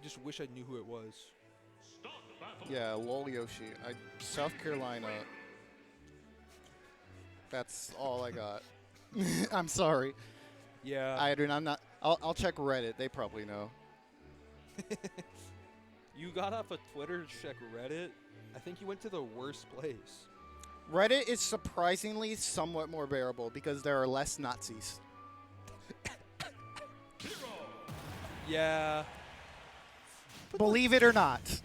just wish I knew who it was. Yeah, lol Yoshi. South Carolina. That's all I got. I'm sorry. Yeah. I'm not. I'll check Reddit. They probably know. You got off of Twitter to check Reddit. I think you went to the worst place. Reddit is surprisingly somewhat more bearable because there are less Nazis. Yeah. Believe it or not.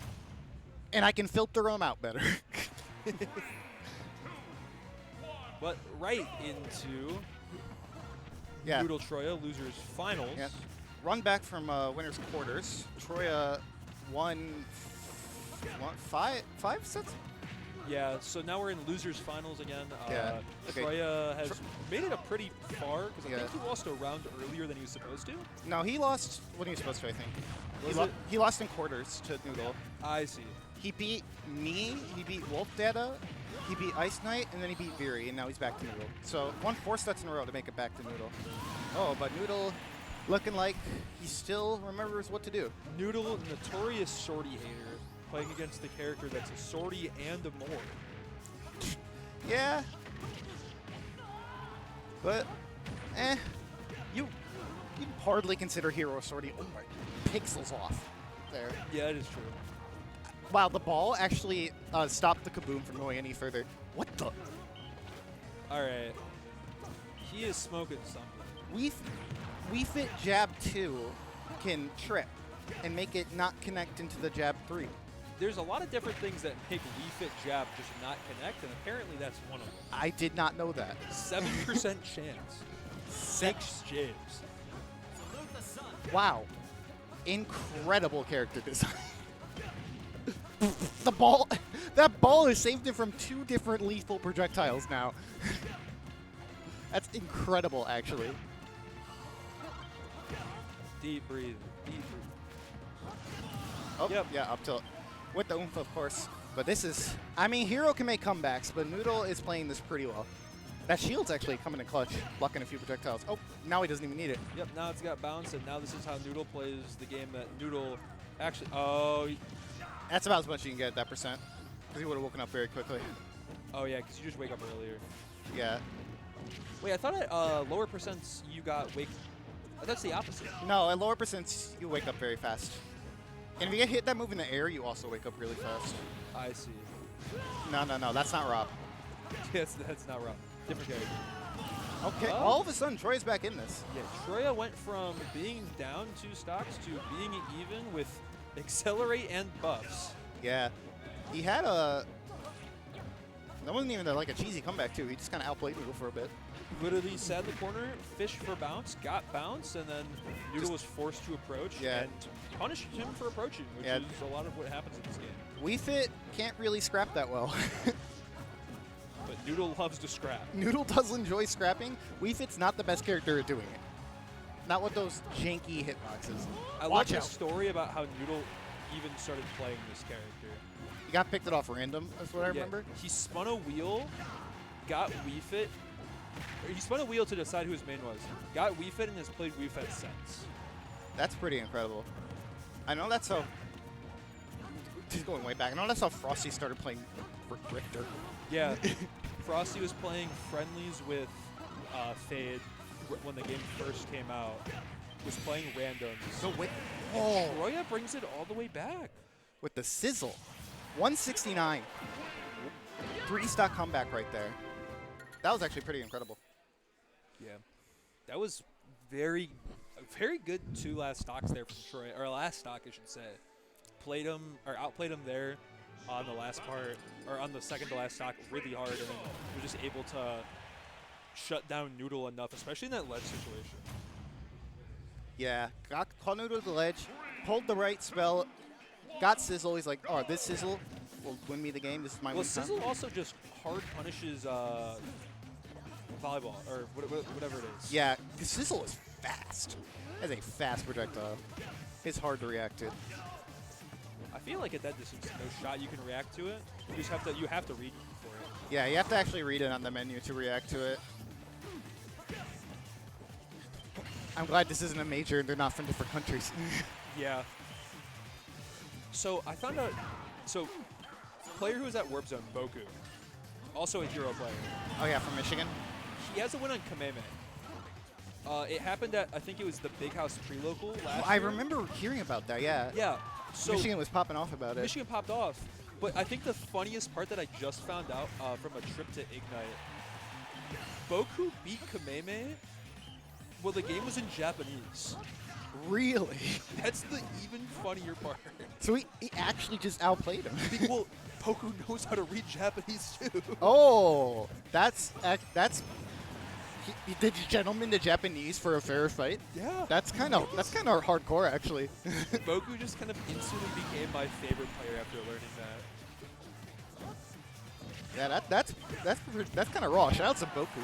And I can filter them out better. But right into Yeah. Noodle Troia losers finals. Yeah. Run back from winners quarters. Troia won five sets. Yeah, so now we're in losers finals again. Yeah. Okay. Troia has made it a pretty far because I Yeah. think he lost a round earlier than he was supposed to. No, he lost when he was supposed to, I think. Was it? He lost in quarters to Noodle. I see. He beat me, he beat Wolf Data, he beat Ice Knight, and then he beat Veery, and now he's back to Noodle. So won 4 sets in a row to make it back to Noodle. Oh, but Noodle looking like he still remembers what to do. Noodle, notorious sortie hater, playing against the character that's a sortie and a more. Yeah. But, you can hardly consider Hero Sortie. Oh my, pixels off there. Yeah, it is true. Wow, the ball actually stopped the Kaboom from going any further. What the? All right. He is smoking something. We Fit Jab 2 can trip and make it not connect into the Jab 3. There's a lot of different things that make Wii Fit Jab just not connect, and apparently that's one of them. I did not know that. 7% chance. 6 James. Wow. Incredible character design. The ball, that ball has saved it from 2 different lethal projectiles now. That's incredible, actually. Deep breathing. Deep breathing. Oh, Yep. yeah, up tilt. With the oomph, of course. But this is, I mean, Hero can make comebacks, but Noodle is playing this pretty well. That shield's actually coming in clutch, blocking a few projectiles. Oh, now he doesn't even need it. Yep, now it's got bounce, and now this is how Noodle plays the game that Noodle actually... Oh, That's about as much you can get at that percent, because he would have woken up very quickly. oh yeah, because you just wake up earlier. Yeah. Wait, I thought at lower percents you got wake... That's the opposite. No, at lower percents, you wake up very fast. And if you get hit that move in the air, you also wake up really fast. I see. No, that's not Rob. Yes, that's not wrong. Different character. Okay, Oh. all of a sudden, Troy's back in this. Yeah, Troia went from being down 2 stocks to being even with accelerate and buffs. Yeah. He had a... That wasn't even like a cheesy comeback, too. He just kind of outplayed Noodle for a bit. Literally sat in the corner, fished for bounce, got bounce, and then Noodle was forced to approach and punished him for approaching, which is a lot of what happens in this game. Wii Fit can't really scrap that well. But Noodle loves to scrap. Noodle does enjoy scrapping. Wii Fit's not the best character at doing it. Not with those janky hitboxes. I love the story about how Noodle even started playing this character. He got picked it off random, that's what I remember. He spun a wheel, got Wii Fit. He spun a wheel to decide who his main was. Got Wii Fit and has played Wii Fit since. That's pretty incredible. I know that's how... He's going way back. I know that's how Frosty started playing Richter. Yeah. Frosty was playing friendlies with Fade when the game first came out. Was playing randoms. So wait. Oh. Troia brings it all the way back. With the sizzle. 169. 3 stock comeback right there. That was actually pretty incredible. Yeah. That was very good 2 last stocks there from Troia. Or last stock, I should say. Played him, or outplayed him there on the last part, or on the second to last stock really hard, and then was just able to shut down Noodle enough, especially in that ledge situation. Yeah, got Noodle to the ledge, pulled the right spell, got Sizzle. He's like, oh, this Sizzle will win me the game. This is my win time. Sizzle also just hard punishes volleyball, or whatever it is. Yeah, because Sizzle is fast. That's a fast projectile. It's hard to react to. I feel like at that distance, no shot you can react to it. You just have to read for it. Yeah, you have to actually read it on the menu to react to it. I'm glad this isn't a major and they're not from different countries. Yeah. So I found out. So, player who was at Warp Zone, Boku, also a hero player. Oh yeah, from Michigan. He has a win on Kameme. It happened at, I think it was the Big House pre-local last I year. remember hearing about that. Yeah. Yeah. So Michigan was popping off about it. Michigan popped off. But I think the funniest part that I just found out from a trip to Ignite, Boku beat Kameme. Well, the game was in Japanese. Really? That's the even funnier part. So he actually just outplayed him. Well, Boku knows how to read Japanese too. Oh, did you gentlemen to Japanese for a fair fight? Yeah. That's kind of hardcore, actually. Boku just kind of instantly became my favorite player after learning that. Yeah, that's kind of raw. Shout out to Boku.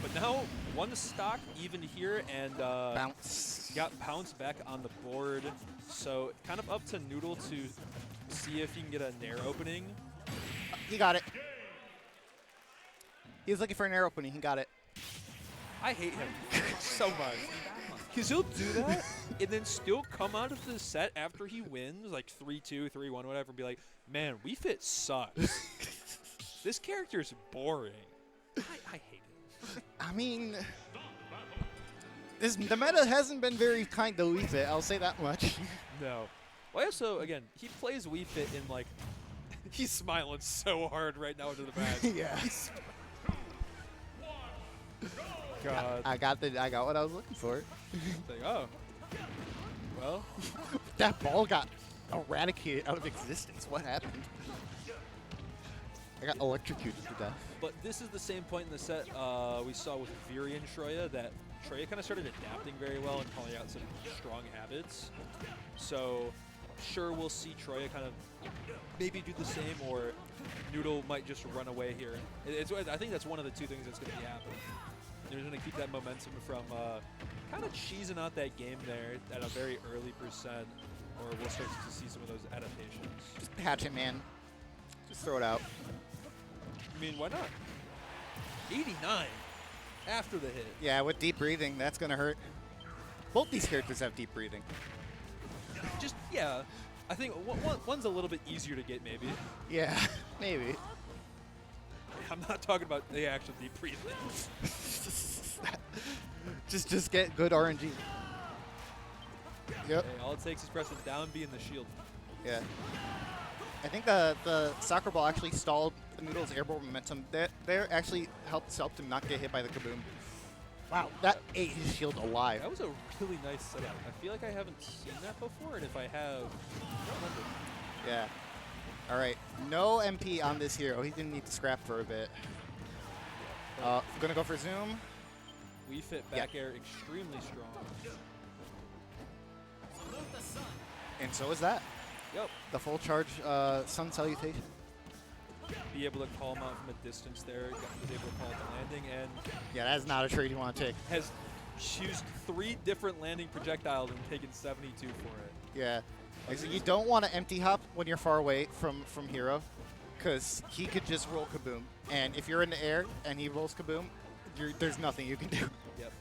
But now one stock even here and Bounce. got bounced back on the board. So kind of up to Noodle to see if he can get a Nair opening. He got it. He was looking for an air opening. He got it. I hate him so much. Because he'll do that and then still come out of the set after he wins, like 3-2, 3-1, whatever, and be like, man, Wii Fit sucks. This character is boring. I hate it. I mean, the meta hasn't been very kind to Wii Fit. I'll say that much. No. Well, also, again, he plays Wii Fit in, like, he's smiling so hard right now into the match. Yeah. God. I got what I was looking for. Like, oh. Well. That ball got eradicated out of existence. What happened? I got electrocuted to death. But this is the same point in the set we saw with Viri and Troia, that Troia kind of started adapting very well and calling out some strong habits. So, sure, we'll see Troia kind of maybe do the same, or Noodle might just run away here. I think that's one of the two things that's going to be happening. They're going to keep that momentum from kind of cheesing out that game there at a very early percent, or we'll start to see some of those adaptations. Just hatch it, man. Just throw it out. I mean, why not? 89 after the hit. Yeah, with deep breathing, that's going to hurt. Both these characters have deep breathing. Just, yeah. I think one's a little bit easier to get, maybe. Yeah, maybe. I'm not talking about the actual deep breathing. just get good RNG. Yep. Hey, all it takes is pressing down B in the shield. Yeah. I think the soccer ball actually stalled the Noodle's airborne momentum. That actually helped him not get hit by the kaboom. Wow, that ate his shield alive. That was a really nice setup. I feel like I haven't seen that before, and if I have, I don't remember. Yeah. All right, no MP on this hero. He didn't need to scrap for a bit. Gonna go for zoom. Wii Fit back air extremely strong. And so is that. Yep. The full charge sun salutation. Be able to call him out from a distance there. Was able to call it the landing, and Yeah, that's not a trade you want to take. has used 3 different landing projectiles and taken 72 for it. Yeah. So you don't want to empty hop when you're far away from hero, because he could just roll kaboom. And if you're in the air and he rolls kaboom, there's nothing you can do. Yep.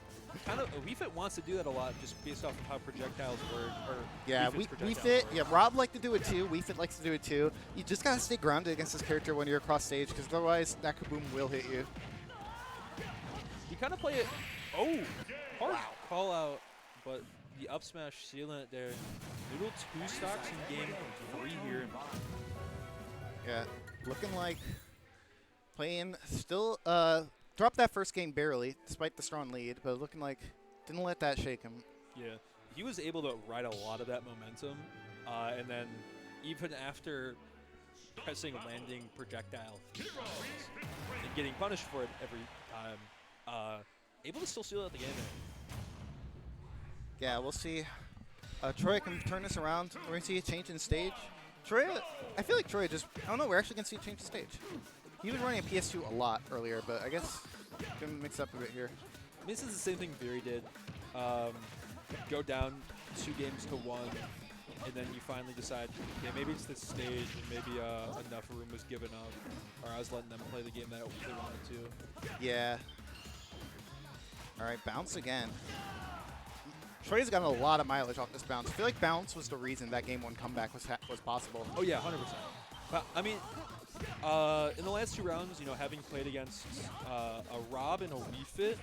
Kind of, Wii Fit wants to do that a lot, just based off of how projectiles work. Or Yeah, Wii Fit's Wii projectiles Fit. work. Yeah, Rob liked to do it too. Wii Fit likes to do it too. You just gotta stay grounded against this character when you're across stage, because otherwise that kaboom will hit you. You kind of play it. Oh, hard call out, but the up smash sealing it there. Noodle 2 stocks in game 3 here. Yeah, looking like playing still. Dropped that first game barely, despite the strong lead, but looking like didn't let that shake him. Yeah, he was able to ride a lot of that momentum, and then even after pressing landing projectile and getting punished for it every time, able to still seal out the game. Yeah, we'll see. Troia can turn this around. We're going to see a change in stage. Troia, I feel like Troia just, I don't know, we're actually going to see a change in stage. He was running a PS2 a lot earlier, but I guess going to mix up a bit here. I mean, this is the same thing Viri did. Go down 2 games to 1, and then you finally decide, okay, maybe it's this stage, and maybe enough room was given up, or I was letting them play the game that they wanted to. Yeah. All right, bounce again. Troia's gotten a lot of mileage off this bounce. I feel like bounce was the reason that game 1 comeback was possible. Oh yeah, 100%. But I mean, in the last 2 rounds, you know, having played against a Rob and a Wii Fit,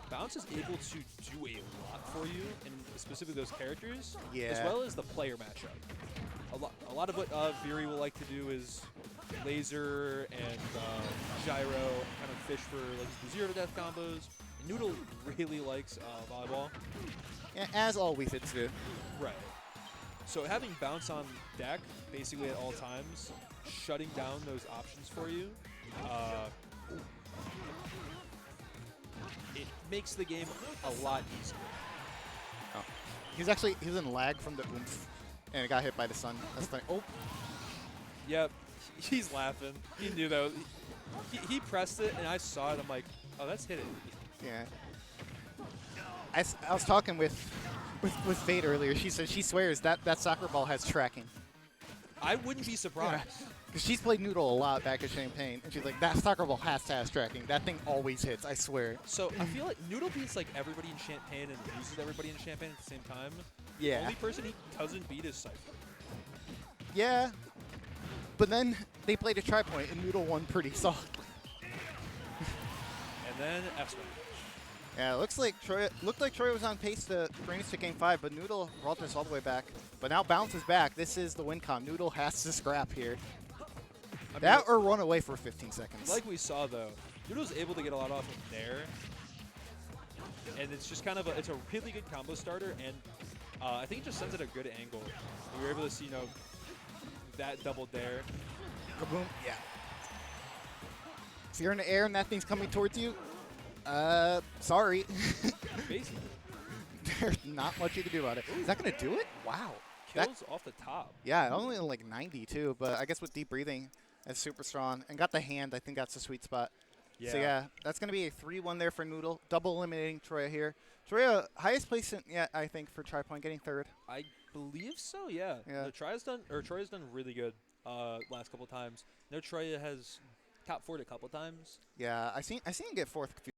bounce is able to do a lot for you, and specifically those characters, as well as the player matchup. A lot of what Viri will like to do is laser and gyro, kind of fish for like the 0 to death combos. And Noodle really likes volleyball. Yeah, as all Wii Fits do. Right. So having bounce on deck basically at all times, shutting down those options for you, it makes the game a lot easier. Oh. He was in lag from the oomph, and it got hit by the sun. That's funny. Oh. Yep, he's laughing. He knew that. He pressed it, and I saw it. I'm like, oh, that's hit it. Yeah. I was talking with Fate earlier. She said she swears that soccer ball has tracking. I wouldn't be surprised. Because she's played Noodle a lot back at Champagne, and she's like, that soccer ball has to have tracking. That thing always hits, I swear. So I feel like Noodle beats like everybody in Champagne and loses everybody in Champagne at the same time. Yeah. The only person he doesn't beat is Cypher. Yeah. But then they played a Tripoint, and Noodle won pretty solidly. And then F-Smash. Yeah, looked like Troia was on pace to bring us to Game 5, but Noodle brought this all the way back. But now Bounce is back. This is the win con. Noodle has to scrap here. I mean, that or run away for 15 seconds. Like we saw, though, Noodle's able to get a lot off of there. And it's just kind of it's a really good combo starter, and I think it just sends it a good angle. We were able to see, you know, that double dare. Kaboom. Yeah. If you're in the air and that thing's coming towards you, sorry. Basically. There's not much you can do about it. Is that going to do it? Wow. Kills off the top. Yeah, only like 90 too, but I guess with deep breathing, it's super strong. And got the hand. I think that's the sweet spot. Yeah. So yeah, that's going to be a 3-1 there for Noodle. Double eliminating Troia here. Troia, highest place yet, I think, for Tripoint, getting 3rd. I believe so, yeah. Troia's done really good last couple times. No, Troia has top 4'd a couple times. Yeah, I seen him get 4th